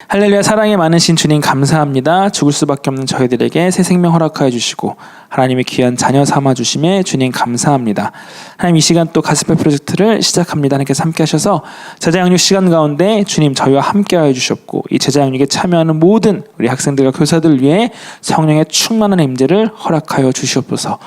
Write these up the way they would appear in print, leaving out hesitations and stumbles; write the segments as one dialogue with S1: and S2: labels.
S1: 할렐루야. 사랑이 많으신 주님 감사합니다. 죽을 수밖에 없는 저희들에게 새 생명 허락하여 주시고 하나님의 귀한 자녀 삼아 주심에 주님 감사합니다. 하나님, 이 시간 또 가스펠 프로젝트를 시작합니다. 하나님께서 함께 하셔서 제자 양육 시간 가운데 주님 저희와 함께 하여 주셨고, 이 제자 양육에 참여하는 모든 우리 학생들과 교사들 위해 성령의 충만한 임재를 허락하여 주시옵소서.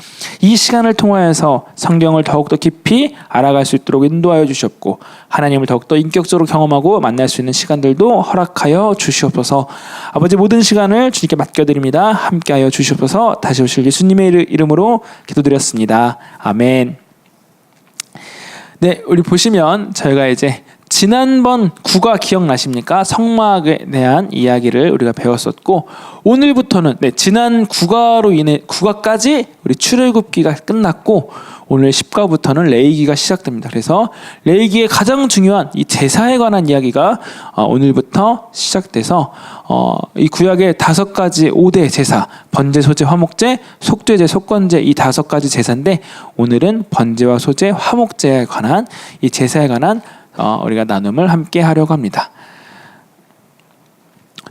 S1: 이 시간을 통하여서 성경을 더욱더 깊이 알아갈 수 있도록 인도하여 주셨고, 하나님을 더욱더 인격적으로 경험하고 만날 수 있는 시간들도 허락하여 주시옵소서. 아버지, 모든 시간을 주님께 맡겨드립니다. 함께하여 주시옵소서. 다시 오실 예수님의 이름으로 기도드렸습니다. 아멘. 네, 우리 보시면 저희가 이제 지난번 구가 기억나십니까? 성막에 대한 이야기를 우리가 배웠었고, 오늘부터는 지난 구가까지 우리 출애굽기가 끝났고, 오늘 10가부터는 레위기가 시작됩니다. 그래서 레위기의 가장 중요한 이 제사에 관한 이야기가 오늘부터 시작돼서 이 구약의 5가지 5대 제사, 번제, 소제, 화목제, 속죄제, 속건제, 이 5가지 제사인데, 오늘은 번제와 소제, 화목제에 관한 이 제사에 관한 우리가 나눔을 함께 하려고 합니다.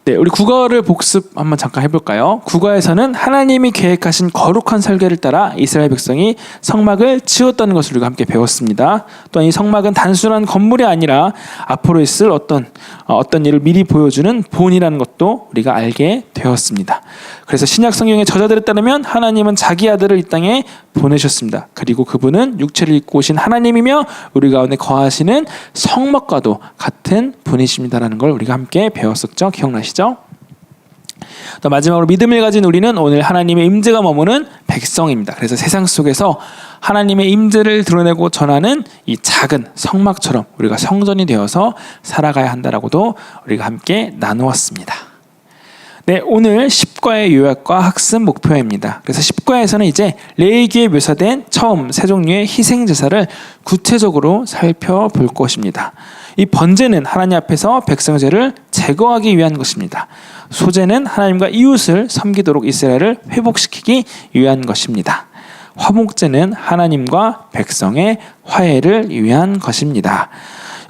S1: 네, 우리 국어를 복습 한번 잠깐 해볼까요? 국어에서는 하나님이 계획하신 거룩한 설계를 따라 이스라엘 백성이 성막을 지었다는 것을 우리가 함께 배웠습니다. 또한 이 성막은 단순한 건물이 아니라 앞으로 있을 어떤 일을 미리 보여주는 본이라는 것도 우리가 알게 되었습니다. 그래서 신약 성경의 저자들에 따르면 하나님은 자기 아들을 이 땅에 보내셨습니다. 그리고 그분은 육체를 입고 오신 하나님이며 우리 가운데 거하시는 성막과도 같은 분이십니다라는 걸 우리가 함께 배웠었죠. 기억나시죠? 또 마지막으로 믿음을 가진 우리는 오늘 하나님의 임재가 머무는 백성입니다. 그래서 세상 속에서 하나님의 임재를 드러내고 전하는 이 작은 성막처럼 우리가 성전이 되어서 살아가야 한다라고도 우리가 함께 나누었습니다. 네, 오늘 10과의 요약과 학습 목표입니다. 그래서 10과에서는 이제 레위기에 묘사된 처음 세 종류의 희생 제사를 구체적으로 살펴볼 것입니다. 이 번제는 하나님 앞에서 백성의 죄를 제거하기 위한 것입니다. 소제는 하나님과 이웃을 섬기도록 이스라엘을 회복시키기 위한 것입니다. 화목제는 하나님과 백성의 화해를 위한 것입니다.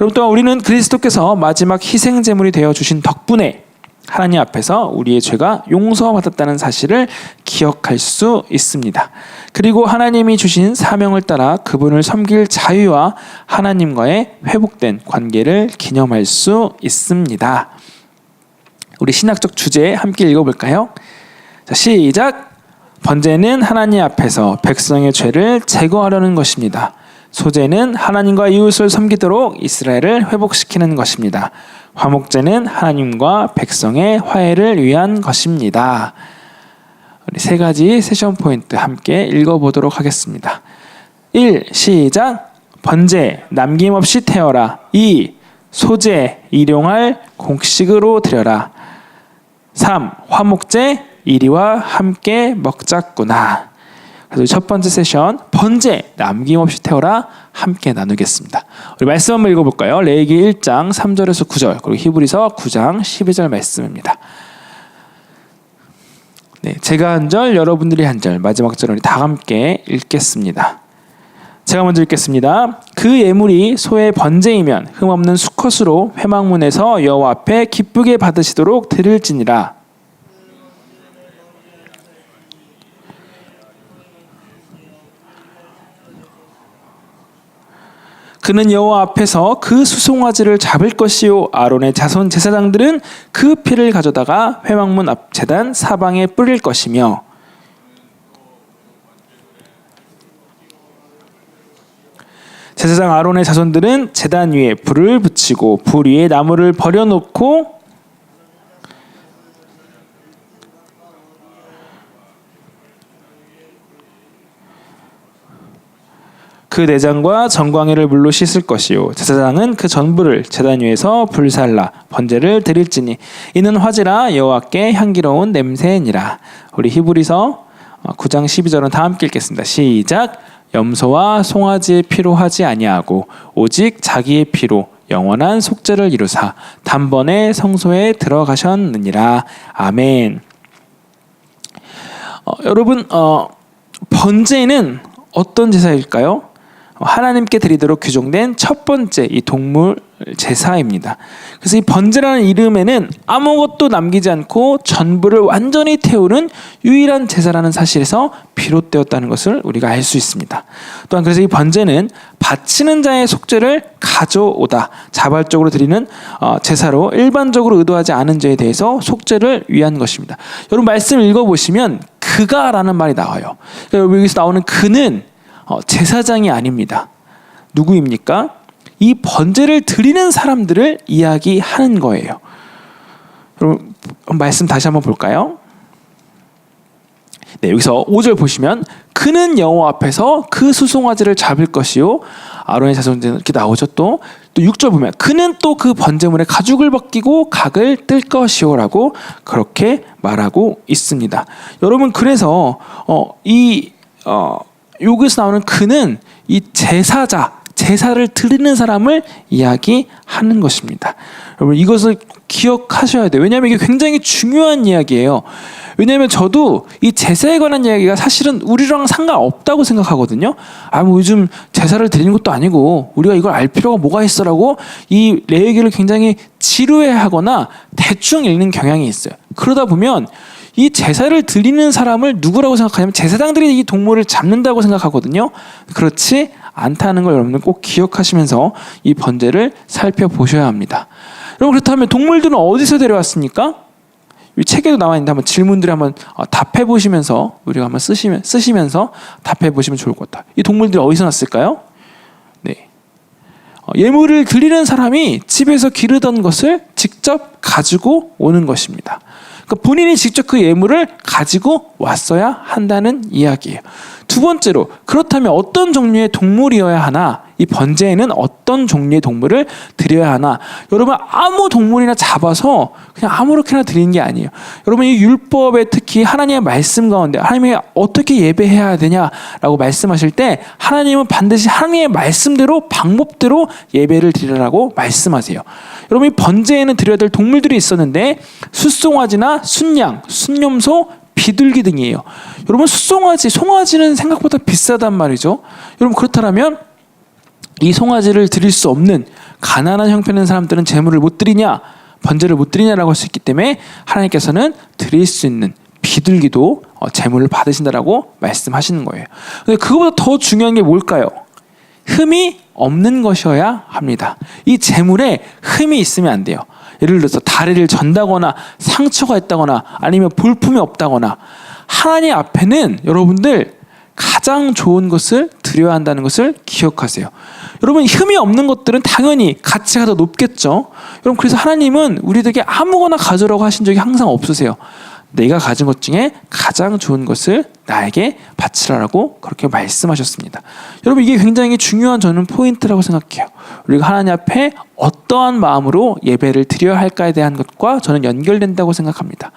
S1: 여러분, 또한 우리는 그리스도께서 마지막 희생 제물이 되어 주신 덕분에 하나님 앞에서 우리의 죄가 용서받았다는 사실을 기억할 수 있습니다. 그리고 하나님이 주신 사명을 따라 그분을 섬길 자유와 하나님과의 회복된 관계를 기념할 수 있습니다. 우리 신학적 주제 함께 읽어볼까요? 자, 시작! 번제는 하나님 앞에서 백성의 죄를 제거하려는 것입니다. 소제는 하나님과 이웃을 섬기도록 이스라엘을 회복시키는 것입니다. 화목제는 하나님과 백성의 화해를 위한 것입니다. 우리 3가지 세션 포인트 함께 읽어보도록 하겠습니다. 1. 시작! 번제, 남김없이 태워라. 2. 소제, 일용할 곡식으로 드려라. 3. 화목제, 이리와 함께 먹자꾸나. 그래서 첫 번째 세션, 번제, 남김없이 태워라, 함께 나누겠습니다. 우리 말씀 한번 읽어볼까요? 레위기 1장 3절에서 9절, 그리고 히브리서 9장 12절 말씀입니다. 네, 제가 한 절, 여러분들이 한 절, 마지막 절을 다 함께 읽겠습니다. 제가 먼저 읽겠습니다. 그 예물이 소의 번제이면 흠없는 수컷으로 회막문에서 여호와 앞에 기쁘게 받으시도록 드릴지니라. 그는 여호와 앞에서 그 수송아지를 잡을 것이요, 아론의 자손 제사장들은 그 피를 가져다가 회막문 앞 제단 사방에 뿌릴 것이며, 제사장 아론의 자손들은 제단 위에 불을 붙이고 불 위에 나무를 버려놓고 그 내장과 정광이를 물로 씻을 것이요, 제사장은 그 전부를 제단 위에서 불살라 번제를 드릴지니 이는 화제라 여호와께 향기로운 냄새니라. 우리 히브리서 9장 12절은 다 함께 읽겠습니다. 시작! 염소와 송아지의 피로 하지 아니하고 오직 자기의 피로 영원한 속죄를 이루사 단번에 성소에 들어가셨느니라. 아멘. 여러분, 번제는 어떤 제사일까요? 하나님께 드리도록 규정된 첫 번째 이 동물 제사입니다. 그래서 이 번제라는 이름에는 아무것도 남기지 않고 전부를 완전히 태우는 유일한 제사라는 사실에서 비롯되었다는 것을 우리가 알 수 있습니다. 또한 그래서 이 번제는 바치는 자의 속죄를 가져오다 자발적으로 드리는 제사로 일반적으로 의도하지 않은 죄에 대해서 속죄를 위한 것입니다. 여러분 말씀을 읽어보시면 그가라는 말이 나와요. 그러니까 여기서 나오는 그는 제사장이 아닙니다. 누구입니까? 이 번제를 드리는 사람들을 이야기하는 거예요. 여러분 말씀 다시 한번 볼까요? 네, 여기서 5절 보시면 그는 여호와 앞에서 그 수송아지를 잡을 것이요 아론의 자손들은 이렇게 나오죠. 또 6절 보면 그는 또 그 번제물의 가죽을 벗기고 각을 뜰 것이요라고 그렇게 말하고 있습니다. 여러분 그래서 여기서 나오는 그는 이 제사를 드리는 사람을 이야기하는 것입니다. 여러분 이것을 기억하셔야 돼요. 왜냐하면 이게 굉장히 중요한 이야기예요. 왜냐하면 저도 이 제사에 관한 이야기가 사실은 우리랑 상관없다고 생각하거든요. 뭐 요즘 제사를 드리는 것도 아니고 우리가 이걸 알 필요가 뭐가 있어라고 이 레위기를 굉장히 지루해하거나 대충 읽는 경향이 있어요. 그러다 보면 이 제사를 드리는 사람을 누구라고 생각하냐면 제사장들이 이 동물을 잡는다고 생각하거든요. 그렇지 않다는 걸 여러분들 꼭 기억하시면서 이 번제를 살펴보셔야 합니다. 여러분 그렇다면 동물들은 어디서 데려왔습니까? 이 책에도 나와 있는데 한번 질문들을 한번 답해 보시면서 우리가 한번 쓰시면서 답해 보시면 좋을 것 같아요. 이 동물들이 어디서 났을까요? 네. 예물을 드리는 사람이 집에서 기르던 것을 직접 가지고 오는 것입니다. 그러니까 본인이 직접 그 예물을 가지고 왔어야 한다는 이야기예요. 두 번째로 그렇다면 어떤 종류의 동물이어야 하나? 이 번제에는 어떤 종류의 동물을 드려야 하나? 여러분 아무 동물이나 잡아서 그냥 아무렇게나 드리는 게 아니에요. 여러분 이 율법에 특히 하나님의 말씀 가운데 하나님이 어떻게 예배해야 되냐라고 말씀하실 때 하나님은 반드시 하나님의 말씀대로 방법대로 예배를 드리라고 말씀하세요. 여러분 이 번제에는 드려야 될 동물들이 있었는데 숫송아지나 순양, 순염소, 비둘기 등이에요. 여러분 송아지는 생각보다 비싸단 말이죠. 여러분 그렇다면 이 송아지를 드릴 수 없는 가난한 형편의 사람들은 제물을 못 드리냐, 번제를 못 드리냐라고 할 수 있기 때문에 하나님께서는 드릴 수 있는 비둘기도 제물을 받으신다라고 말씀하시는 거예요. 근데 그거보다 더 중요한 게 뭘까요? 흠이 없는 것이어야 합니다. 이 제물에 흠이 있으면 안 돼요. 예를 들어서 다리를 전다거나 상처가 있다거나 아니면 볼품이 없다거나 하나님 앞에는 여러분들 가장 좋은 것을 드려야 한다는 것을 기억하세요. 여러분 흠이 없는 것들은 당연히 가치가 더 높겠죠. 여러분 그래서 하나님은 우리들에게 아무거나 가져라고 하신 적이 항상 없으세요. 내가 가진 것 중에 가장 좋은 것을 나에게 바치라라고 그렇게 말씀하셨습니다. 여러분 이게 굉장히 중요한 저는 포인트라고 생각해요. 우리가 하나님 앞에 어떠한 마음으로 예배를 드려야 할까에 대한 것과 저는 연결된다고 생각합니다.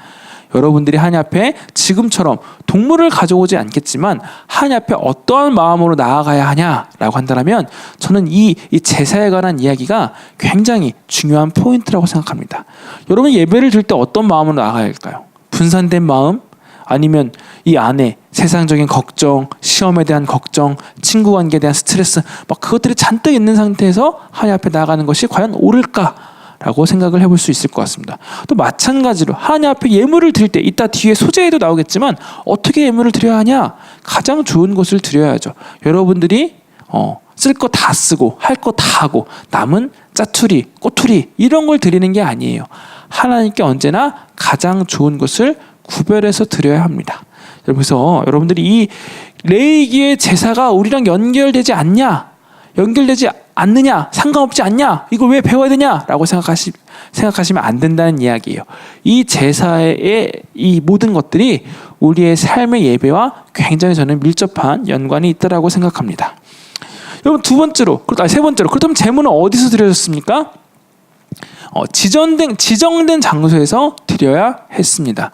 S1: 여러분들이 하나님 앞에 지금처럼 동물을 가져오지 않겠지만 하나님 앞에 어떠한 마음으로 나아가야 하냐라고 한다면 저는 이 제사에 관한 이야기가 굉장히 중요한 포인트라고 생각합니다. 여러분 예배를 드릴 때 어떤 마음으로 나아가야 할까요? 분산된 마음? 아니면 이 안에 세상적인 걱정, 시험에 대한 걱정, 친구 관계에 대한 스트레스 막 그것들이 잔뜩 있는 상태에서 하나님 앞에 나아가는 것이 과연 옳을까라고 생각을 해볼 수 있을 것 같습니다. 또 마찬가지로 하나님 앞에 예물을 드릴 때 이따 뒤에 소재에도 나오겠지만 어떻게 예물을 드려야 하냐? 가장 좋은 것을 드려야죠. 여러분들이 쓸 거 다 쓰고 할 거 다 하고 남은 짜투리, 꼬투리 이런 걸 드리는 게 아니에요. 하나님께 언제나 가장 좋은 것을 구별해서 드려야 합니다. 그래서 여러분들이 이 레위기의 제사가 우리랑 연결되지 않느냐, 상관없지 않냐, 이걸 왜 배워야 되냐라고 생각하시면 안 된다는 이야기예요. 이 제사의 이 모든 것들이 우리의 삶의 예배와 굉장히 저는 밀접한 연관이 있다라고 생각합니다. 여러분 세 번째로 그렇다면 제물은 어디서 드려졌습니까? 지정된 장소에서 드려야 했습니다.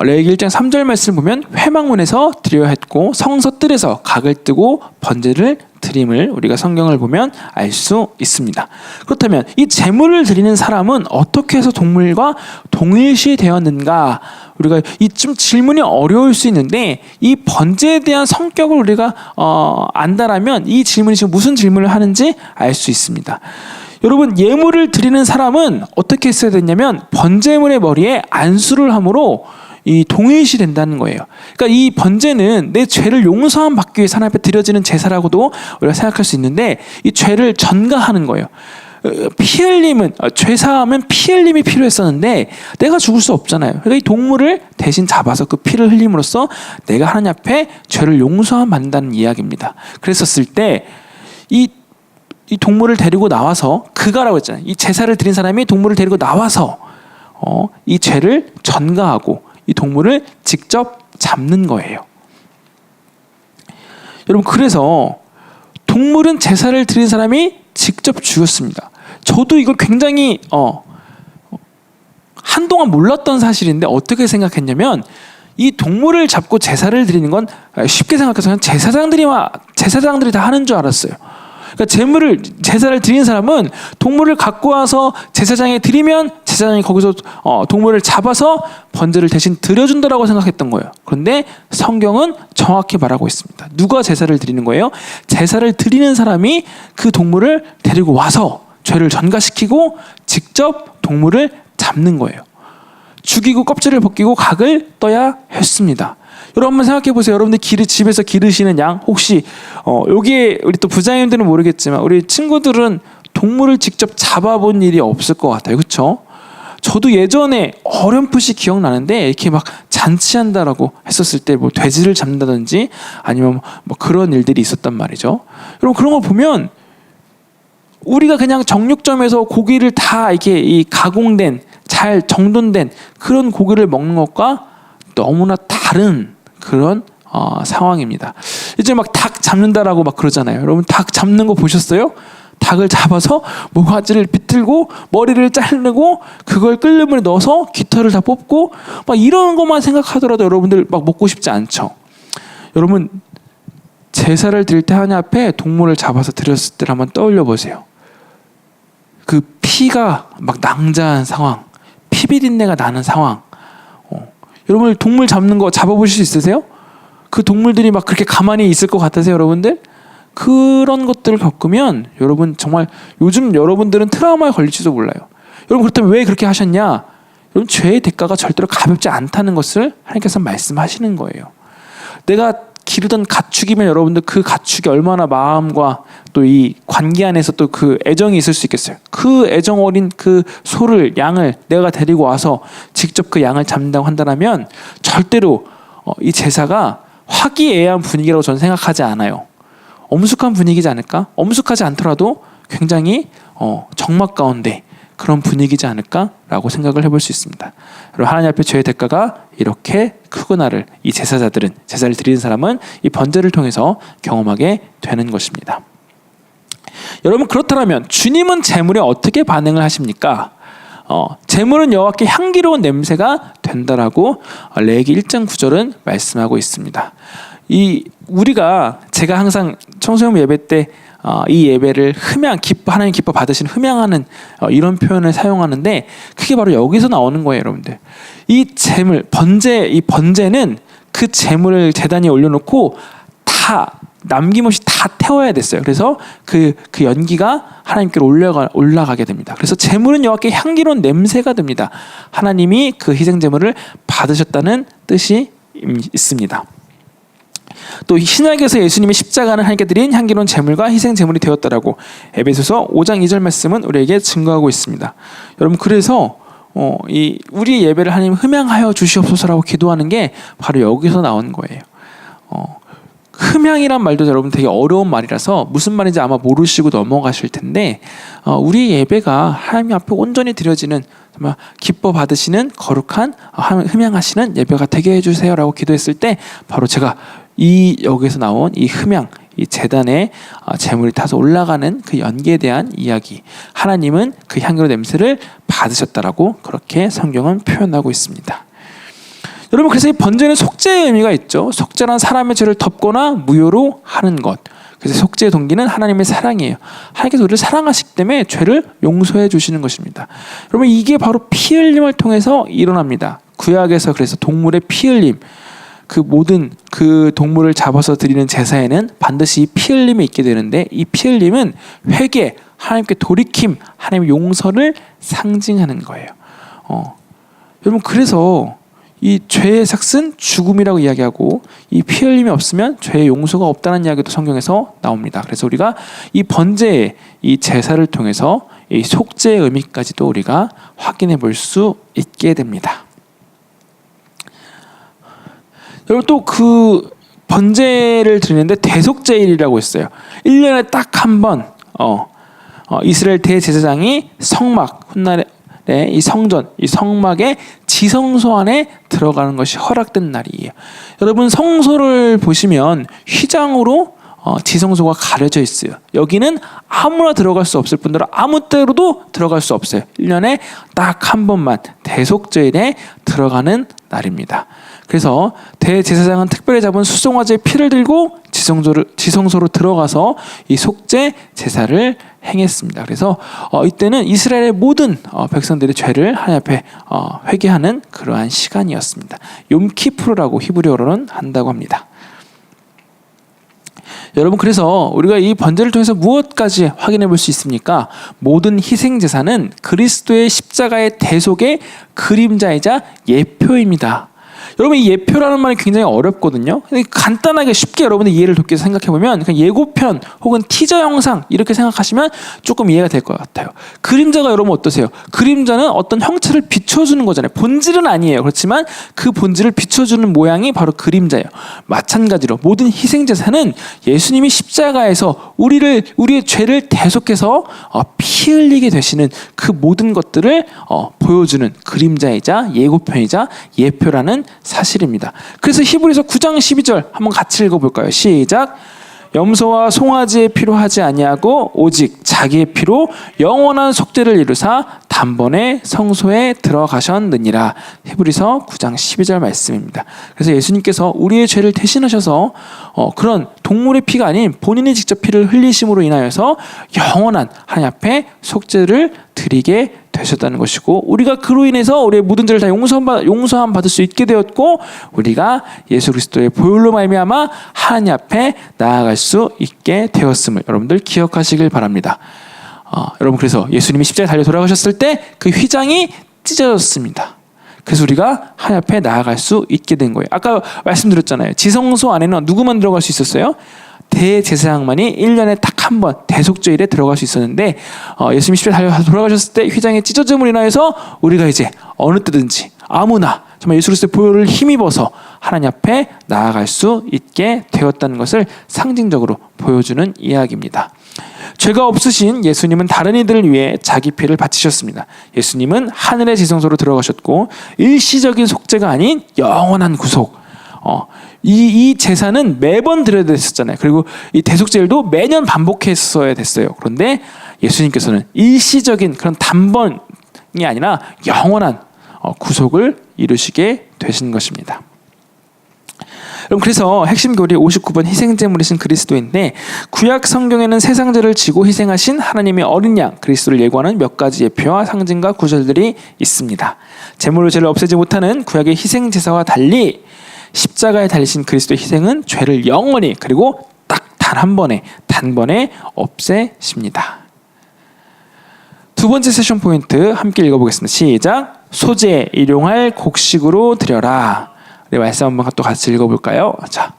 S1: 레위기 1장 3절 말씀을 보면 회막문에서 드려야 했고 성서 뜰에서 각을 뜨고 번제를 드림을 우리가 성경을 보면 알 수 있습니다. 그렇다면 이 제물을 드리는 사람은 어떻게 해서 동물과 동일시 되었는가? 우리가 이 좀 질문이 어려울 수 있는데 이 번제에 대한 성격을 우리가 안다라면 이 질문이 지금 무슨 질문을 하는지 알 수 있습니다. 여러분, 예물을 드리는 사람은 어떻게 했어야 됐냐면 번제물의 머리에 안수를 함으로 이 동일시 된다는 거예요. 그러니까 이 번제는 내 죄를 용서함 받기 위해서 하나님 앞에 드려지는 제사라고도 우리가 생각할 수 있는데 이 죄를 전가하는 거예요. 피 흘림은 죄 사하면 피 흘림이 필요했었는데 내가 죽을 수 없잖아요. 그러니까 이 동물을 대신 잡아서 그 피를 흘림으로써 내가 하나님 앞에 죄를 용서함 받는다는 이야기입니다. 그랬었을 때 이 동물을 데리고 나와서 그가라고 했잖아요. 이 제사를 드린 사람이 동물을 데리고 나와서 이 죄를 전가하고 이 동물을 직접 잡는 거예요. 여러분, 그래서 동물은 제사를 드린 사람이 직접 죽였습니다. 저도 이걸 굉장히 한동안 몰랐던 사실인데 어떻게 생각했냐면 이 동물을 잡고 제사를 드리는 건 쉽게 생각해서 그냥 제사장들이 다 하는 줄 알았어요. 그러니까 제사를 드린 사람은 동물을 갖고 와서 제사장에 드리면 제사장이 거기서 동물을 잡아서 번제를 대신 드려준다라고 생각했던 거예요. 그런데 성경은 정확히 말하고 있습니다. 누가 제사를 드리는 거예요? 제사를 드리는 사람이 그 동물을 데리고 와서 죄를 전가시키고 직접 동물을 잡는 거예요. 죽이고 껍질을 벗기고 각을 떠야 했습니다. 여러분 한번 생각해 보세요. 여러분들 집에서 기르시는 양 혹시 여기에 우리 또 부자님들은 모르겠지만 우리 친구들은 동물을 직접 잡아본 일이 없을 것 같아요. 그렇죠? 저도 예전에 어렴풋이 기억나는데 이렇게 막 잔치한다라고 했었을 때 뭐 돼지를 잡는다든지 아니면 뭐 그런 일들이 있었단 말이죠. 여러분 그런 걸 보면 우리가 그냥 정육점에서 고기를 다 이렇게 이 가공된 잘 정돈된 그런 고기를 먹는 것과 너무나 다른 그런 상황입니다. 이제 막 닭 잡는다라고 막 그러잖아요. 여러분 닭 잡는 거 보셨어요? 닭을 잡아서 모가지를 비틀고 머리를 자르고 그걸 끓는 물에 넣어서 깃털을 다 뽑고 막 이런 것만 생각하더라도 여러분들 막 먹고 싶지 않죠. 여러분 제사를 드릴 때 하나님 앞에 동물을 잡아서 드렸을 때를 한번 떠올려 보세요. 그 피가 막 낭자한 상황, 피비린내가 나는 상황. 여러분 동물 잡는 거 잡아보실 수 있으세요? 그 동물들이 막 그렇게 가만히 있을 것 같으세요, 여러분들? 그런 것들을 겪으면 여러분 정말 요즘 여러분들은 트라우마에 걸릴지도 몰라요. 여러분 그렇다면 왜 그렇게 하셨냐? 여러분 죄의 대가가 절대로 가볍지 않다는 것을 하나님께서 말씀하시는 거예요. 내가 기르던 가축이면 여러분들 그 가축이 얼마나 마음과 또 이 관계 안에서 또 그 애정이 있을 수 있겠어요. 그 애정 어린 그 소를 양을 내가 데리고 와서 직접 그 양을 잡는다고 한다면 절대로 이 제사가 화기애애한 분위기라고 저는 생각하지 않아요. 엄숙한 분위기지 않을까? 엄숙하지 않더라도 굉장히 적막 가운데 그런 분위기지 않을까라고 생각을 해볼 수 있습니다. 그리고 하나님 앞에 죄의 대가가 이렇게 크구나를 이 제사를 드리는 사람은 이 번제를 통해서 경험하게 되는 것입니다. 여러분 그렇다면 주님은 제물에 어떻게 반응을 하십니까? 제물은 여호와께 향기로운 냄새가 된다라고 레위기 1장 9절은 말씀하고 있습니다. 제가 항상 청소년 예배 때 이 예배를 하나님 기뻐 받으시는 흠양하는 이런 표현을 사용하는데 그게 바로 여기서 나오는 거예요, 여러분들. 이 번제는 그 제물을 제단에 올려놓고 다 남김없이 다 태워야 됐어요. 그래서 그 연기가 하나님께로 올라가게 됩니다. 그래서 제물은 여호와께 향기로운 냄새가 됩니다. 하나님이 그 희생 제물을 받으셨다는 뜻이 있습니다. 또 신약에서 예수님의 십자가는 하나님께 드린 향기로운 제물과 희생 제물이 되었다라고 에베소서 5장 2절 말씀은 우리에게 증거하고 있습니다. 여러분 그래서 우리 예배를 하나님 흠양하여 주시옵소서라고 기도하는 게 바로 여기서 나온 거예요. 흠양이란 말도 여러분 되게 어려운 말이라서 무슨 말인지 아마 모르시고 넘어가실 텐데 우리 예배가 하나님 앞에 온전히 드려지는 정말 기뻐 받으시는 거룩한 흠양하시는 예배가 되게 해주세요라고 기도했을 때 바로 제가 여기서 나온 이 흠양, 이 제단에 제물이 타서 올라가는 그 연기에 대한 이야기, 하나님은 그 향기로운 냄새를 받으셨다라고 그렇게 성경은 표현하고 있습니다. 여러분 그래서 이 번제는 속죄의 의미가 있죠. 속죄란 사람의 죄를 덮거나 무효로 하는 것. 그래서 속죄의 동기는 하나님의 사랑이에요. 하나님께서 우리를 사랑하시기 때문에 죄를 용서해 주시는 것입니다. 여러분 이게 바로 피 흘림을 통해서 일어납니다. 구약에서 그래서 동물의 피 흘림, 그 모든 그 동물을 잡아서 드리는 제사에는 반드시 이 피 흘림이 있게 되는데, 이 피 흘림은 회개, 하나님께 돌이킴, 하나님의 용서를 상징하는 거예요. 여러분, 그래서 이 죄의 삭은 죽음이라고 이야기하고, 이 피 흘림이 없으면 죄의 용서가 없다는 이야기도 성경에서 나옵니다. 그래서 우리가 이 번제의 이 제사를 통해서 이 속죄의 의미까지도 우리가 확인해 볼 수 있게 됩니다. 여러분, 또 그 번제를 드리는데 대속죄일이라고 있어요. 1년에 딱 한 번 이스라엘 대제사장이 성막, 훗날에 이 성전, 이 성막의 지성소 안에 들어가는 것이 허락된 날이에요. 여러분, 성소를 보시면 휘장으로 지성소가 가려져 있어요. 여기는 아무나 들어갈 수 없을 뿐더러 아무 때로도 들어갈 수 없어요. 1년에 딱 한 번만 대속죄일에 들어가는 날입니다. 그래서 대제사장은 특별히 잡은 수송아지의 피를 들고 지성소로 들어가서 이 속죄 제사를 행했습니다. 그래서 이때는 이스라엘의 모든 백성들의 죄를 하나님 앞에 회개하는 그러한 시간이었습니다. 욤키푸르라고 히브리어로는 한다고 합니다. 여러분, 그래서 우리가 이 번제를 통해서 무엇까지 확인해 볼 수 있습니까? 모든 희생 제사는 그리스도의 십자가의 대속의 그림자이자 예표입니다. 여러분, 이 예표라는 말이 굉장히 어렵거든요. 간단하게 쉽게 여러분들 이해를 돕기 위해서 생각해보면 그냥 예고편 혹은 티저 영상 이렇게 생각하시면 조금 이해가 될 것 같아요. 그림자가 여러분 어떠세요? 그림자는 어떤 형체를 비춰주는 거잖아요. 본질은 아니에요. 그렇지만 그 본질을 비춰주는 모양이 바로 그림자예요. 마찬가지로 모든 희생제사는 예수님이 십자가에서 우리의 죄를 대속해서 피 흘리게 되시는 그 모든 것들을 보여주는 그림자이자 예고편이자 예표라는 사실입니다. 그래서 히브리서 9장 12절 한번 같이 읽어볼까요? 시작. 염소와 송아지의 피로 하지 아니하고 오직 자기의 피로 영원한 속죄를 이루사 단번에 성소에 들어가셨느니라. 히브리서 9장 12절 말씀입니다. 그래서 예수님께서 우리의 죄를 대신하셔서 그런 동물의 피가 아닌 본인이 직접 피를 흘리심으로 인하여서 영원한 하나님 앞에 속죄를 드리게 되셨다는 것이고, 우리가 그로 인해서 우리의 모든 죄를 다 용서함 받을 수 있게 되었고, 우리가 예수 그리스도의 보혈로 말미암아 하나님 앞에 나아갈 수 있게 되었음을 여러분들 기억하시길 바랍니다. 여러분, 그래서 예수님이 십자가에 달려 돌아가셨을 때 그 휘장이 찢어졌습니다. 그래서 우리가 하나님 앞에 나아갈 수 있게 된 거예요. 아까 말씀드렸잖아요. 지성소 안에는 누구만 들어갈 수 있었어요? 대제사장만이 1년에 딱 한 번 대속죄일에 들어갈 수 있었는데, 예수님이 십자가에 달려 돌아가셨을 때 휘장이 찢어짐으로 인하여서 우리가 이제 어느 때든지 아무나 정말 예수 그리스도의 보혈을 힘입어서 하나님 앞에 나아갈 수 있게 되었다는 것을 상징적으로 보여주는 이야기입니다. 죄가 없으신 예수님은 다른 이들을 위해 자기 피를 바치셨습니다. 예수님은 하늘의 지성소로 들어가셨고, 일시적인 속죄가 아닌 영원한 구속, 이 제사는 매번 드려야 됐었잖아요. 그리고 이 대속죄일도 매년 반복했어야 됐어요. 그런데 예수님께서는 일시적인 그런 단번이 아니라 영원한 구속을 이루시게 되신 것입니다. 여러분, 그래서 핵심 교리 59번 희생제물이신 그리스도인데, 구약 성경에는 세상 죄를 지고 희생하신 하나님의 어린 양 그리스도를 예고하는 몇 가지 예표와 상징과 구절들이 있습니다. 제물로 죄를 없애지 못하는 구약의 희생제사와 달리 십자가에 달리신 그리스도의 희생은 죄를 영원히, 그리고 딱 단 한 번에 단번에 없애십니다. 두 번째 세션 포인트 함께 읽어보겠습니다. 시작. 소재 일용할 곡식으로 드려라. 우리 말씀 한번 또 같이 읽어볼까요? 자,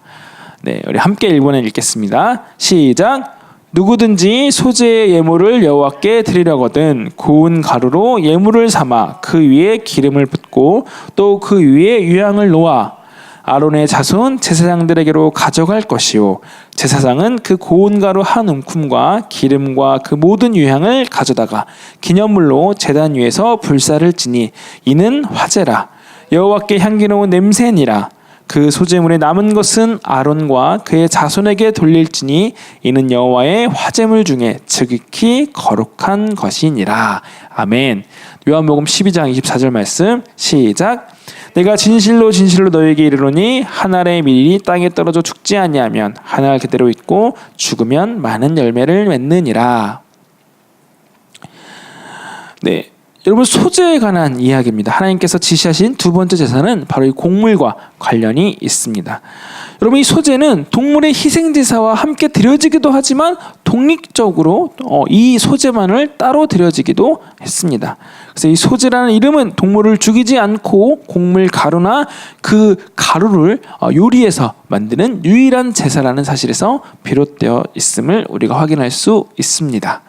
S1: 우리 함께 1번에 읽겠습니다. 시작. 누구든지 소재의 예물을 여호와께 드리려거든 고운 가루로 예물을 삼아 그 위에 기름을 붓고 또 그 위에 유향을 놓아 아론의 자손 제사장들에게로 가져갈 것이요, 제사장은 그 고운 가루 한 움큼과 기름과 그 모든 유향을 가져다가 기념물로 제단 위에서 불사를 지니 이는 화제라. 여호와께 향기로운 냄새니라. 그 소제물에 남은 것은 아론과 그의 자손에게 돌릴지니 이는 여호와의 화제물 중에 지극히 거룩한 것이니라. 아멘. 요한복음 12장 24절 말씀 시작. 내가 진실로 진실로 너에게 이르노니 한 알의 밀이 땅에 떨어져 죽지 아니하면 한 알 그대로 있고 죽으면 많은 열매를 맺느니라. 여러분, 소재에 관한 이야기입니다. 하나님께서 지시하신 두 번째 제사는 바로 이 곡물과 관련이 있습니다. 여러분, 이 소재는 동물의 희생제사와 함께 드려지기도 하지만 독립적으로 이 소재만을 따로 드려지기도 했습니다. 그래서 이 소재라는 이름은 동물을 죽이지 않고 곡물 가루나 그 가루를 요리해서 만드는 유일한 제사라는 사실에서 비롯되어 있음을 우리가 확인할 수 있습니다.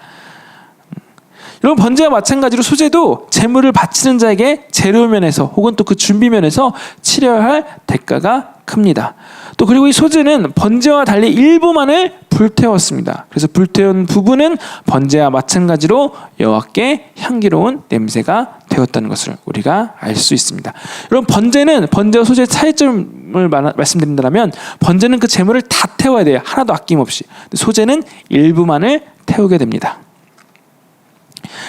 S1: 여러분, 번제와 마찬가지로 소재도 제물을 바치는 자에게 재료 면에서 혹은 또 그 준비 면에서 치러야 할 대가가 큽니다. 또 그리고 이 소재는 번제와 달리 일부만을 불태웠습니다. 그래서 불태운 부분은 번제와 마찬가지로 여호와께 향기로운 냄새가 되었다는 것을 우리가 알 수 있습니다. 여러분, 번제는 번제와 소재의 차이점을 말씀드린다면, 번제는 그 제물을 다 태워야 돼요. 하나도 아낌없이. 소재는 일부만을 태우게 됩니다.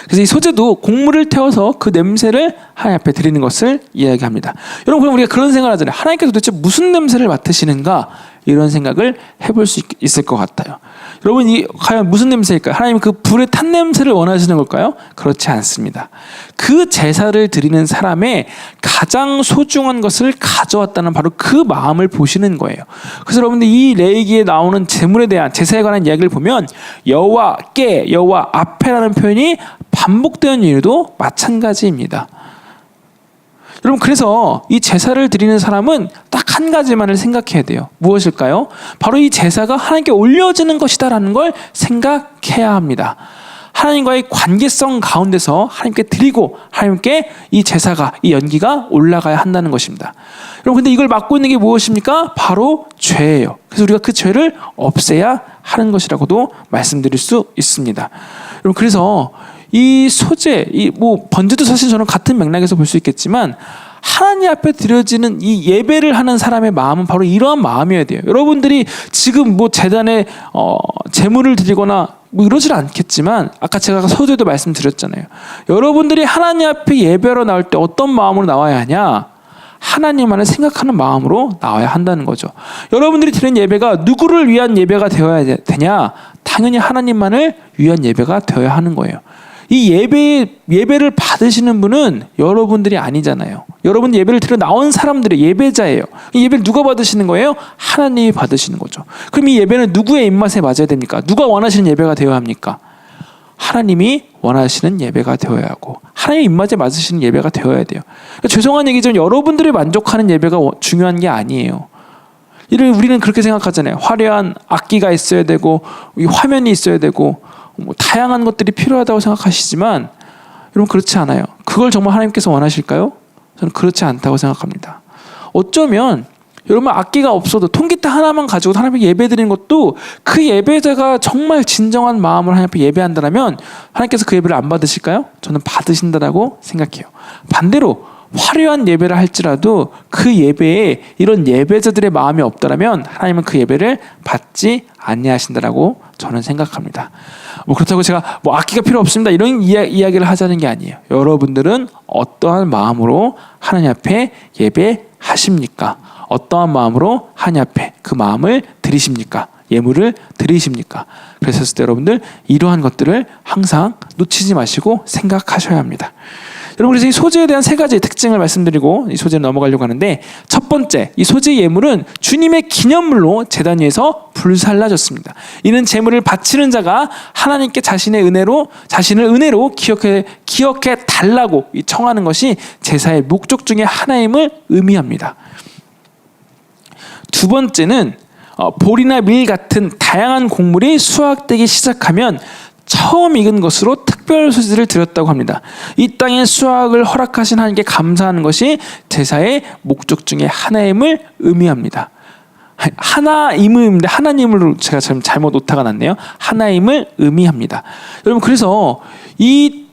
S1: 그래서 이 소재도 곡물을 태워서 그 냄새를 하나님 앞에 드리는 것을 이야기합니다. 여러분, 그럼 우리가 그런 생각을 하잖아요. 하나님께서 도대체 무슨 냄새를 맡으시는가? 이런 생각을 해볼 수 있을 것 같아요. 여러분, 이 과연 무슨 냄새일까요? 하나님 그 불의 탄 냄새를 원하시는 걸까요? 그렇지 않습니다. 그 제사를 드리는 사람의 가장 소중한 것을 가져왔다는 바로 그 마음을 보시는 거예요. 그래서 여러분들, 이 레위기에 나오는 제물에 대한, 제사에 관한 이야기를 보면 여호와께, 여호와 앞에라는 표현이 반복되는 이유도 마찬가지입니다. 여러분, 그래서 이 제사를 드리는 사람은 딱 한 가지만을 생각해야 돼요. 무엇일까요? 바로 이 제사가 하나님께 올려지는 것이다라는 걸 생각해야 합니다. 하나님과의 관계성 가운데서 하나님께 드리고 하나님께 이 제사가, 이 연기가 올라가야 한다는 것입니다. 여러분, 근데 이걸 막고 있는 게 무엇입니까? 바로 죄예요. 그래서 우리가 그 죄를 없애야 하는 것이라고도 말씀드릴 수 있습니다. 여러분, 그래서 이 소재, 번제도 사실 저는 같은 맥락에서 볼 수 있겠지만, 하나님 앞에 드려지는 이 예배를 하는 사람의 마음은 바로 이러한 마음이어야 돼요. 여러분들이 지금 제단에 제물을 드리거나 이러질 않겠지만, 아까 제가 서두에도 말씀드렸잖아요. 여러분들이 하나님 앞에 예배로 나올 때 어떤 마음으로 나와야 하냐? 하나님만을 생각하는 마음으로 나와야 한다는 거죠. 여러분들이 드리는 예배가 누구를 위한 예배가 되어야 되냐? 당연히 하나님만을 위한 예배가 되어야 하는 거예요. 이 예배를 받으시는 분은 여러분들이 아니잖아요. 여러분 예배를 드려 나온 사람들의 예배자예요. 이 예배를 누가 받으시는 거예요? 하나님이 받으시는 거죠. 그럼 이 예배는 누구의 입맛에 맞아야 됩니까? 누가 원하시는 예배가 되어야 합니까? 하나님이 원하시는 예배가 되어야 하고, 하나님 입맛에 맞으시는 예배가 되어야 돼요. 그러니까 죄송한 얘기지만 여러분들이 만족하는 예배가 중요한 게 아니에요. 우리는 그렇게 생각하잖아요. 화려한 악기가 있어야 되고, 화면이 있어야 되고, 다양한 것들이 필요하다고 생각하시지만, 여러분, 그렇지 않아요. 그걸 정말 하나님께서 원하실까요? 저는 그렇지 않다고 생각합니다. 어쩌면 여러분, 악기가 없어도 통기타 하나만 가지고 하나님께 예배드리는 것도, 그 예배자가 정말 진정한 마음으로 하나님 앞에 예배한다면 하나님께서 그 예배를 안 받으실까요? 저는 받으신다라고 생각해요. 반대로 화려한 예배를 할지라도 그 예배에 이런 예배자들의 마음이 없다면 하나님은 그 예배를 받지 아니하신다라고 저는 생각합니다. 그렇다고 제가 악기가 필요 없습니다 이런 이야기를 하자는 게 아니에요. 여러분들은 어떠한 마음으로 하나님 앞에 예배하십니까? 어떠한 마음으로 하나님 앞에 그 마음을 드리십니까? 예물을 드리십니까? 그랬을 때 여러분들 이러한 것들을 항상 놓치지 마시고 생각하셔야 합니다. 여러분, 그래서 이 소재에 대한 세 가지의 특징을 말씀드리고 이 소재를 넘어가려고 하는데, 첫 번째, 이 소재 예물은 주님의 기념물로 제단 위에서 불살라졌습니다. 이는 제물을 바치는 자가 하나님께 자신을 은혜로 기억해 달라고 청하는 것이 제사의 목적 중에 하나임을 의미합니다. 두 번째는 볼이나 밀 같은 다양한 곡물이 수확되기 시작하면 처음 익은 것으로 특별 소재를 드렸다고 합니다. 이 땅의 수확을 허락하신 하나님께 감사하는 것이 제사의 목적 중에 하나임을 의미합니다. 하나임입니다. 하나님으로 제가 잘못 오타가 났네요. 하나임을 의미합니다. 여러분, 그래서 이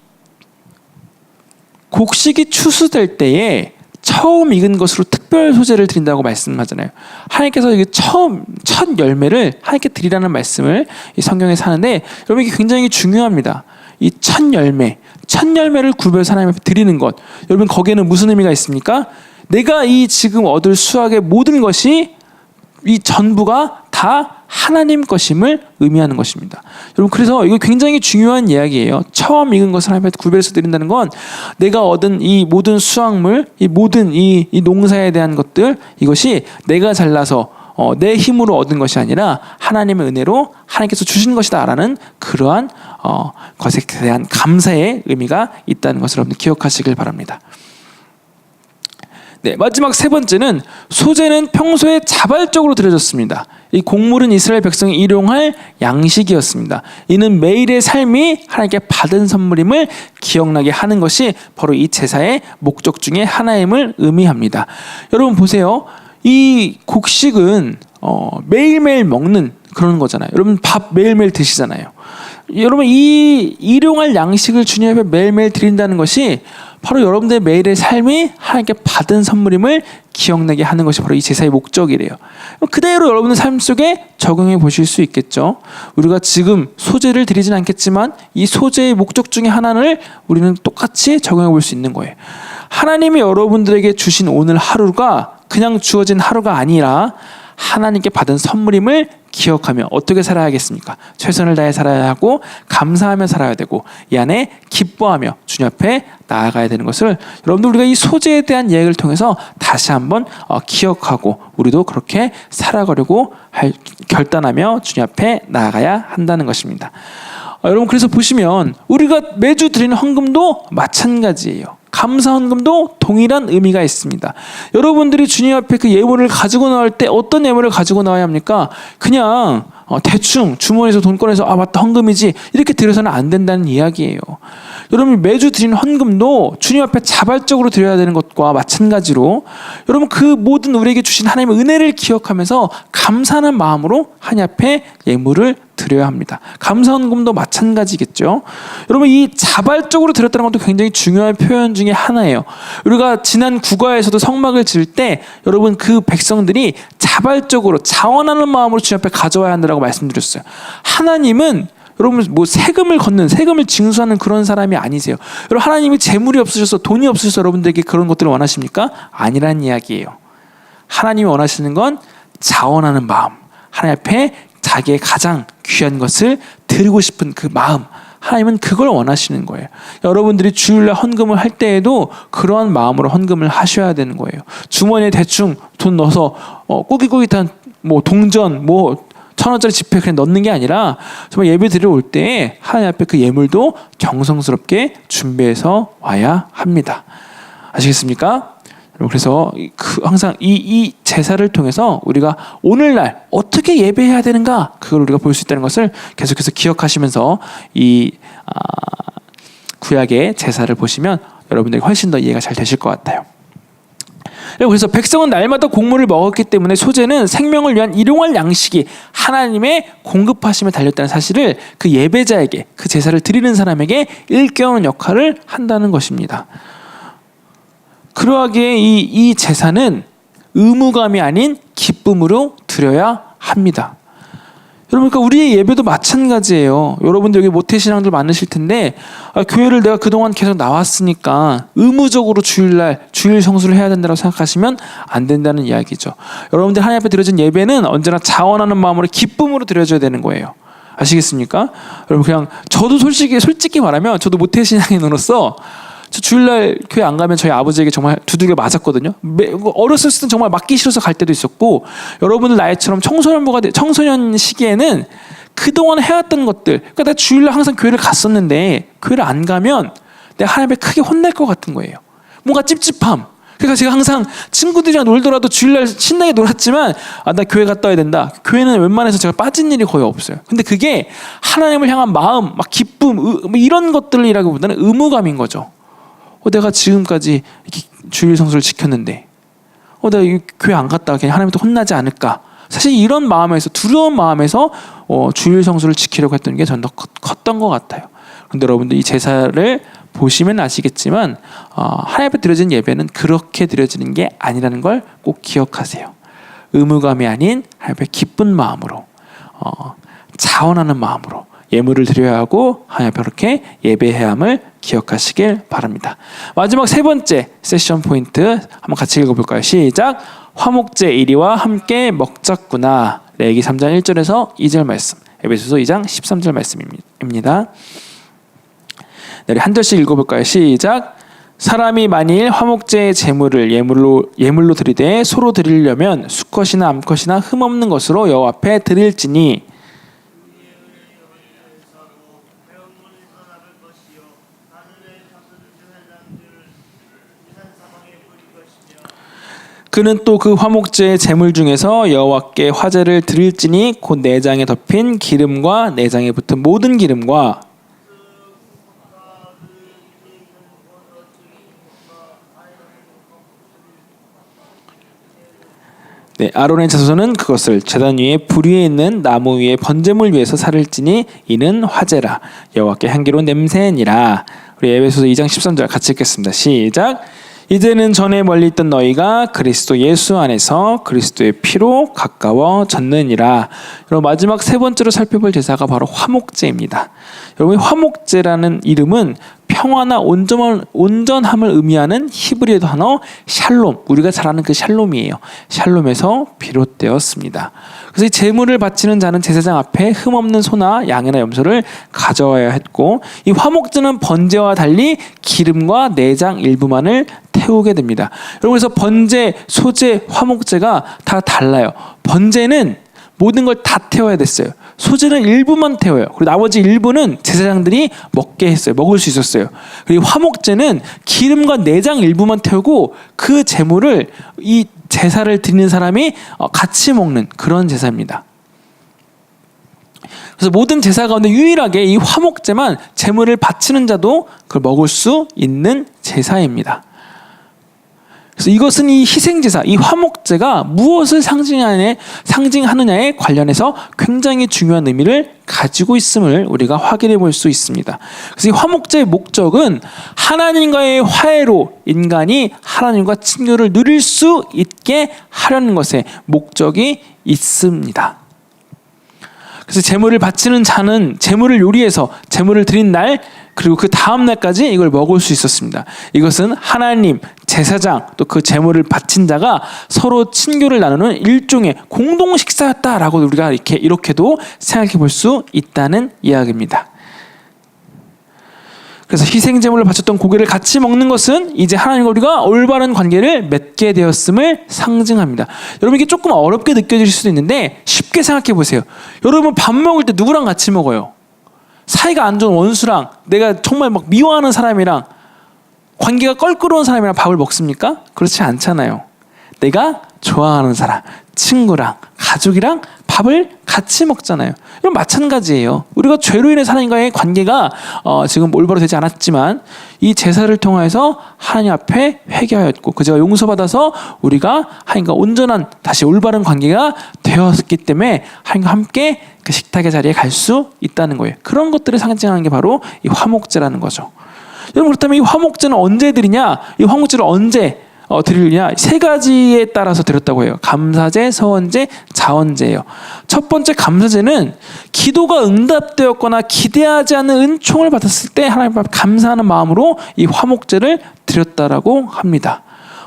S1: 곡식이 추수될 때에 처음 익은 것으로 특별 소재를 드린다고 말씀하잖아요. 하나님께서 이게 첫 열매를 하나님께 드리라는 말씀을 이 성경에서 하는데, 여러분, 이게 굉장히 중요합니다. 이 첫 열매를 구별해서 하나님 앞에 드리는 것. 여러분, 거기에는 무슨 의미가 있습니까? 내가 이 지금 얻을 수확의 모든 것이 이 전부가 다 하나님 것임을 의미하는 것입니다. 여러분, 그래서 이거 굉장히 중요한 이야기예요. 처음 익은 것을 하나님께 구별해서 드린다는 건 내가 얻은 이 모든 수확물, 이 모든 이 농사에 대한 것들, 이것이 내가 잘나서 내 힘으로 얻은 것이 아니라 하나님의 은혜로 하나님께서 주신 것이다라는 그러한 것에 대한 감사의 의미가 있다는 것을 여러분들 기억하시길 바랍니다. 네, 마지막 세 번째는 소재는 평소에 자발적으로 드려졌습니다. 이 곡물은 이스라엘 백성이 일용할 양식이었습니다. 이는 매일의 삶이 하나님께 받은 선물임을 기억나게 하는 것이 바로 이 제사의 목적 중에 하나임을 의미합니다. 여러분 보세요. 이 곡식은 매일매일 먹는 그런 거잖아요. 여러분 밥 매일매일 드시잖아요. 여러분 이 일용할 양식을 주님 앞에 매일매일 드린다는 것이 바로 여러분들의 매일의 삶이 하나님께 받은 선물임을 기억나게 하는 것이 바로 이 제사의 목적이래요. 그대로 여러분의 삶 속에 적용해 보실 수 있겠죠. 우리가 지금 소재를 드리진 않겠지만 이 소재의 목적 중에 하나를 우리는 똑같이 적용해 볼 수 있는 거예요. 하나님이 여러분들에게 주신 오늘 하루가 그냥 주어진 하루가 아니라 하나님께 받은 선물임을 기억하며 어떻게 살아야겠습니까? 최선을 다해 살아야 하고 감사하며 살아야 되고 이 안에 기뻐하며 주님 앞에 나아가야 되는 것을 여러분들 우리가 이 소재에 대한 이야기를 통해서 다시 한번 기억하고 우리도 그렇게 살아가려고 결단하며 주님 앞에 나아가야 한다는 것입니다. 여러분 그래서 보시면 우리가 매주 드리는 헌금도 마찬가지예요. 감사 헌금도 동일한 의미가 있습니다. 여러분들이 주님 앞에 그 예물을 가지고 나올 때 어떤 예물을 가지고 나와야 합니까? 그냥 대충 주머니에서 돈 꺼내서 맞다 헌금이지 이렇게 드려서는 안 된다는 이야기예요. 여러분이 매주 드리는 헌금도 주님 앞에 자발적으로 드려야 되는 것과 마찬가지로 여러분 그 모든 우리에게 주신 하나님의 은혜를 기억하면서 감사하는 마음으로 하나님 앞에 예물을 드려야 합니다. 감사 헌금도 마찬가지겠죠. 여러분 이 자발적으로 드렸다는 것도 굉장히 중요한 표현 중에 하나예요. 우리가 지난 국어에서도 성막을 지을 때 여러분 그 백성들이 자발적으로 자원하는 마음으로 주님 앞에 가져와야 한다고 말씀드렸어요. 하나님은 여러분 뭐 세금을 걷는 세금을 징수하는 그런 사람이 아니세요. 여러분 하나님이 재물이 없으셔서 돈이 없으셔서 여러분들에게 그런 것들을 원하십니까? 아니란 이야기예요. 하나님이 원하시는 건 자원하는 마음, 하나님 앞에 자기의 가장 귀한 것을 드리고 싶은 그 마음, 하나님은 그걸 원하시는 거예요. 여러분들이 주일날 헌금을 할 때에도 그러한 마음으로 헌금을 하셔야 되는 거예요. 주머니에 대충 돈 넣어서 꾸깃꾸깃한 뭐 동전 뭐 1,000원짜리 지폐 그냥 넣는 게 아니라 정말 예배 드리러 올 때 하나님 앞에 그 예물도 정성스럽게 준비해서 와야 합니다. 아시겠습니까? 그래서 항상 이 제사를 통해서 우리가 오늘날 어떻게 예배해야 되는가 그걸 우리가 볼 수 있다는 것을 계속해서 기억하시면서 이 구약의 제사를 보시면 여러분들이 훨씬 더 이해가 잘 되실 것 같아요. 그래서 백성은 날마다 곡물을 먹었기 때문에 소재는 생명을 위한 일용할 양식이 하나님의 공급하심에 달렸다는 사실을 그 예배자에게 그 제사를 드리는 사람에게 일깨우는 역할을 한다는 것입니다. 그러하기에 이 제사는 의무감이 아닌 기쁨으로 드려야 합니다. 여러분, 그러니까 우리의 예배도 마찬가지예요. 여러분들 여기 모태신앙들 많으실 텐데 교회를 내가 그동안 계속 나왔으니까 의무적으로 주일날 주일 성수를 해야 된다고 생각하시면 안 된다는 이야기죠. 여러분들 하나님 앞에 드려진 예배는 언제나 자원하는 마음으로 기쁨으로 드려져야 되는 거예요. 아시겠습니까? 여러분 그냥 저도 솔직히 말하면 저도 모태신앙인으로서 저 주일날 교회 안 가면 저희 아버지에게 정말 두들겨 맞았거든요. 어렸을 때는 정말 맞기 싫어서 갈 때도 있었고 여러분들 나이처럼 청소년 시기에는 그동안 해왔던 것들 그러니까 내가 주일날 항상 교회를 갔었는데 교회를 안 가면 내가 하나님 앞에 크게 혼날 것 같은 거예요. 뭔가 찝찝함. 그러니까 제가 항상 친구들이랑 놀더라도 주일날 신나게 놀았지만 나 교회 갔다 와야 된다. 교회는 웬만해서 제가 빠진 일이 거의 없어요. 근데 그게 하나님을 향한 마음, 막 기쁨 이런 것들이라기보다는 의무감인 거죠. 내가 지금까지 이렇게 주일 성수를 지켰는데 내가 교회 안 갔다가 그냥 하나님한테 혼나지 않을까. 사실 이런 마음에서 두려운 마음에서 주일 성수를 지키려고 했던 게 전 더 컸던 것 같아요. 그런데 여러분들 이 제사를 보시면 아시겠지만 하나님 앞에 드려진 예배는 그렇게 드려지는 게 아니라는 걸 꼭 기억하세요. 의무감이 아닌 하나님 앞에 기쁜 마음으로 자원하는 마음으로 예물을 드려야 하고 하나님 앞에 그렇게 예배해야 함을 기억하시길 바랍니다. 마지막 세 번째 세션 포인트 한번 같이 읽어볼까요? 시작. 화목제 이리와 함께 먹자꾸나. 레위기 3장 1절에서 2절 말씀, 에베소서 2장 13절 말씀입니다. 네, 한 절씩 읽어볼까요? 시작. 사람이 만일 화목제의 제물을 예물로 드리되 소로 드리려면 수컷이나 암컷이나 흠없는 것으로 여호와 앞에 드릴지니 그는 또 그 화목제의 제물 중에서 여호와께 화제를 드릴지니 곧 내장에 덮인 기름과 내장에 붙은 모든 기름과 아론의 자손은 그것을 제단 위에 불 위에 있는 나무 위에 번제물 위에서 살을지니 이는 화제라 여호와께 향기로운 냄새니라. 우리 에베소서 2장 13절 같이 읽겠습니다. 시작. 이제는 전에 멀리 있던 너희가 그리스도 예수 안에서 그리스도의 피로 가까워졌느니라. 여러분, 마지막 세 번째로 살펴볼 제사가 바로 화목제입니다. 여러분, 화목제라는 이름은 평화나 온전함을 의미하는 히브리어 단어 샬롬, 우리가 잘 아는 그 샬롬이에요. 샬롬에서 비롯되었습니다. 그래서 이 제물을 바치는 자는 제사장 앞에 흠없는 소나 양이나 염소를 가져와야 했고, 이 화목제는 번제와 달리 기름과 내장 일부만을 태우게 됩니다. 여러분, 그래서 번제, 소제, 화목제가 다 달라요. 번제는 모든 걸 다 태워야 됐어요. 소제는 일부만 태워요. 그리고 나머지 일부는 제사장들이 먹게 했어요. 먹을 수 있었어요. 그리고 화목제는 기름과 내장 일부만 태우고 그 제물을 이 제사를 드리는 사람이 같이 먹는 그런 제사입니다. 그래서 모든 제사 가운데 유일하게 이 화목제만 제물을 바치는 자도 그걸 먹을 수 있는 제사입니다. 그래서 이것은 이 희생제사, 이 화목제가 무엇을 상징하느냐에 관련해서 굉장히 중요한 의미를 가지고 있음을 우리가 확인해 볼 수 있습니다. 그래서 이 화목제의 목적은 하나님과의 화해로 인간이 하나님과 친교를 누릴 수 있게 하려는 것에 목적이 있습니다. 그래서 제물을 바치는 자는 제물을 요리해서 제물을 드린 날 그리고 그 다음 날까지 이걸 먹을 수 있었습니다. 이것은 하나님, 제사장 또 그 제물을 바친 자가 서로 친교를 나누는 일종의 공동 식사였다라고 우리가 이렇게도 생각해 볼 수 있다는 이야기입니다. 그래서 희생 제물을 바쳤던 고기를 같이 먹는 것은 이제 하나님과 우리가 올바른 관계를 맺게 되었음을 상징합니다. 여러분, 이게 조금 어렵게 느껴질 수도 있는데 쉽게 생각해 보세요. 여러분, 밥 먹을 때 누구랑 같이 먹어요? 사이가 안 좋은 원수랑, 내가 정말 막 미워하는 사람이랑, 관계가 껄끄러운 사람이랑 밥을 먹습니까? 그렇지 않잖아요. 내가 좋아하는 사람, 친구랑, 가족이랑 밥을 같이 먹잖아요. 이건 마찬가지예요. 우리가 죄로 인해 하나님과의 관계가 지금 올바로 되지 않았지만 이 제사를 통해서 하나님 앞에 회개하였고 그 죄가 용서받아서 우리가 하나님과 온전한 다시 올바른 관계가 되었기 때문에 하나님과 함께 그 식탁의 자리에 갈 수 있다는 거예요. 그런 것들을 상징하는 게 바로 이 화목제라는 거죠. 여러분, 그렇다면 이 화목제는 언제 드리냐? 이 화목제를 언제 드리느냐? 세 가지에 따라서 드렸다고 해요. 감사제, 서원제, 자원제예요. 첫 번째 감사제는 기도가 응답되었거나 기대하지 않는 은총을 받았을 때 하나님 앞에 감사하는 마음으로 이 화목제를 드렸다라고 합니다.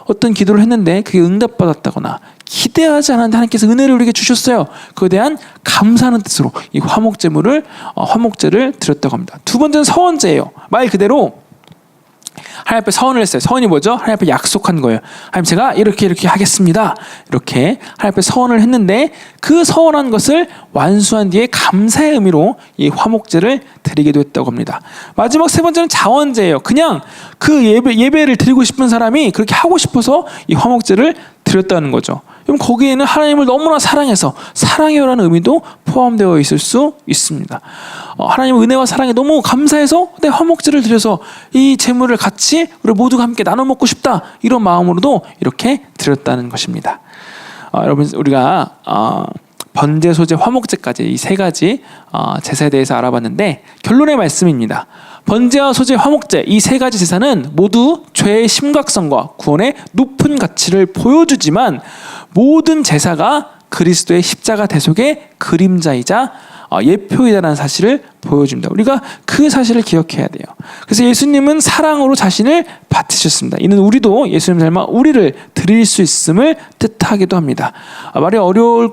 S1: 어떤 기도를 했는데 그게 응답받았다거나 기대하지 않았는데 하나님께서 은혜를 우리에게 주셨어요. 그에 대한 감사하는 뜻으로 이 화목제를 드렸다고 합니다. 두 번째는 서원제예요. 말 그대로 하나님 앞에 서원을 했어요. 서원이 뭐죠? 하나님 앞에 약속한 거예요. 하나님, 제가 이렇게 하겠습니다. 이렇게 하나님 앞에 서원을 했는데 그 서원한 것을 완수한 뒤에 감사의 의미로 이 화목제를 드리기도 했다고 합니다. 마지막 세 번째는 자원제예요. 그냥 그 예배를 드리고 싶은 사람이 그렇게 하고 싶어서 이 화목제를 드렸다는 거죠. 그럼 거기에는 하나님을 너무나 사랑해서 사랑해요라는 의미도 포함되어 있을 수 있습니다. 하나님의 은혜와 사랑에 너무 감사해서 내 화목제를 드려서 이 제물을 같이 우리 모두가 함께 나눠 먹고 싶다, 이런 마음으로도 이렇게 드렸다는 것입니다. 여러분, 우리가 번제, 소제, 화목제까지 이 세 가지 제사에 대해서 알아봤는데 결론의 말씀입니다. 번제와 소제, 화목제 이 세 가지 제사는 모두 죄의 심각성과 구원의 높은 가치를 보여주지만 모든 제사가 그리스도의 십자가 대속의 그림자이자 예표이다라는 사실을 보여줍니다. 우리가 그 사실을 기억해야 돼요. 그래서 예수님은 사랑으로 자신을 바치셨습니다. 이는 우리도 예수님 닮아 우리를 드릴 수 있음을 뜻하기도 합니다. 말이 어려운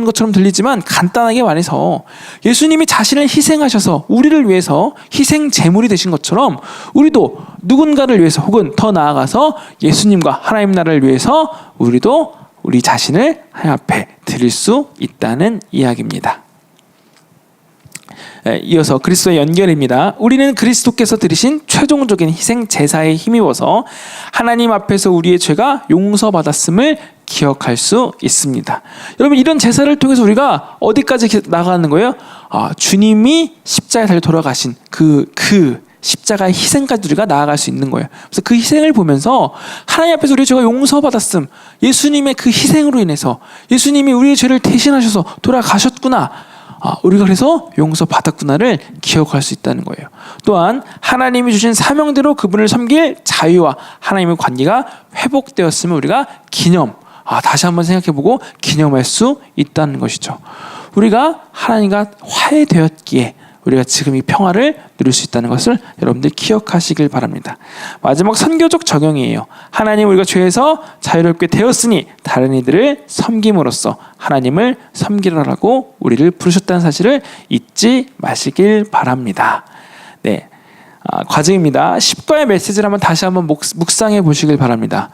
S1: 것처럼 들리지만 간단하게 말해서 예수님이 자신을 희생하셔서 우리를 위해서 희생 제물이 되신 것처럼 우리도 누군가를 위해서 혹은 더 나아가서 예수님과 하나님 나라를 위해서 우리도 우리 자신을 하나님 앞에 드릴 수 있다는 이야기입니다. 이어서 그리스도의 연결입니다. 우리는 그리스도께서 드리신 최종적인 희생 제사에 힘입어서 하나님 앞에서 우리의 죄가 용서받았음을 기억할 수 있습니다. 여러분, 이런 제사를 통해서 우리가 어디까지 나가는 거예요? 주님이 십자가에 달려 돌아가신 그 십자가의 희생까지 우리가 나아갈 수 있는 거예요. 그래서 그 희생을 보면서 하나님 앞에서 우리의 죄가 용서받았음, 예수님의 그 희생으로 인해서 예수님이 우리의 죄를 대신하셔서 돌아가셨구나, 우리가 그래서 용서받았구나를 기억할 수 있다는 거예요. 또한 하나님이 주신 사명대로 그분을 섬길 자유와 하나님의 관계가 회복되었음을 우리가 다시 한번 생각해보고 기념할 수 있다는 것이죠. 우리가 하나님과 화해되었기에 우리가 지금 이 평화를 누릴 수 있다는 것을 여러분들 기억하시길 바랍니다. 마지막 선교적 적용이에요. 하나님, 우리가 죄에서 자유롭게 되었으니 다른 이들을 섬김으로써 하나님을 섬기라라고 우리를 부르셨다는 사실을 잊지 마시길 바랍니다. 네, 과정입니다. 10과의 메시지를 다시 한번 묵상해 보시길 바랍니다.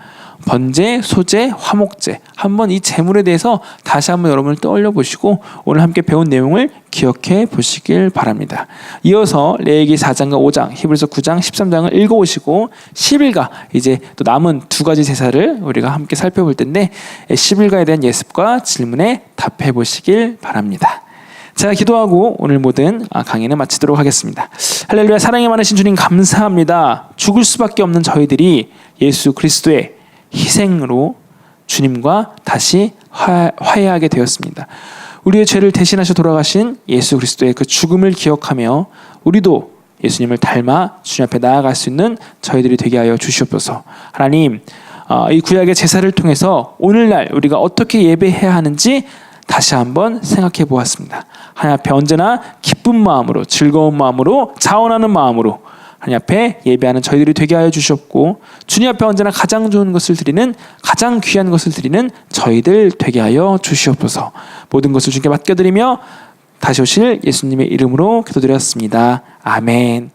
S1: 번제, 소제, 화목제, 한번 이 제물에 대해서 다시 한번 여러분을 떠올려 보시고 오늘 함께 배운 내용을 기억해 보시길 바랍니다. 이어서 레위기 4장과 5장, 히브리서 9장, 13장을 읽어오시고 10일가, 이제 또 남은 두 가지 제사를 우리가 함께 살펴볼 텐데 10일가에 대한 예습과 질문에 답해 보시길 바랍니다. 제가 기도하고 오늘 모든 강의는 마치도록 하겠습니다. 할렐루야. 사랑이 많으신 주님 감사합니다. 죽을 수밖에 없는 저희들이 예수 그리스도의 희생으로 주님과 다시 화해하게 되었습니다. 우리의 죄를 대신하셔 돌아가신 예수 그리스도의 그 죽음을 기억하며 우리도 예수님을 닮아 주님 앞에 나아갈 수 있는 저희들이 되게 하여 주시옵소서. 하나님, 이 구약의 제사를 통해서 오늘날 우리가 어떻게 예배해야 하는지 다시 한번 생각해 보았습니다. 하나님 앞에 언제나 기쁜 마음으로, 즐거운 마음으로, 자원하는 마음으로 하나님 앞에 예배하는 저희들이 되게 하여 주시옵고, 주님 앞에 언제나 가장 좋은 것을 드리는, 가장 귀한 것을 드리는 저희들 되게 하여 주시옵소서. 모든 것을 주님께 맡겨드리며 다시 오실 예수님의 이름으로 기도드렸습니다. 아멘.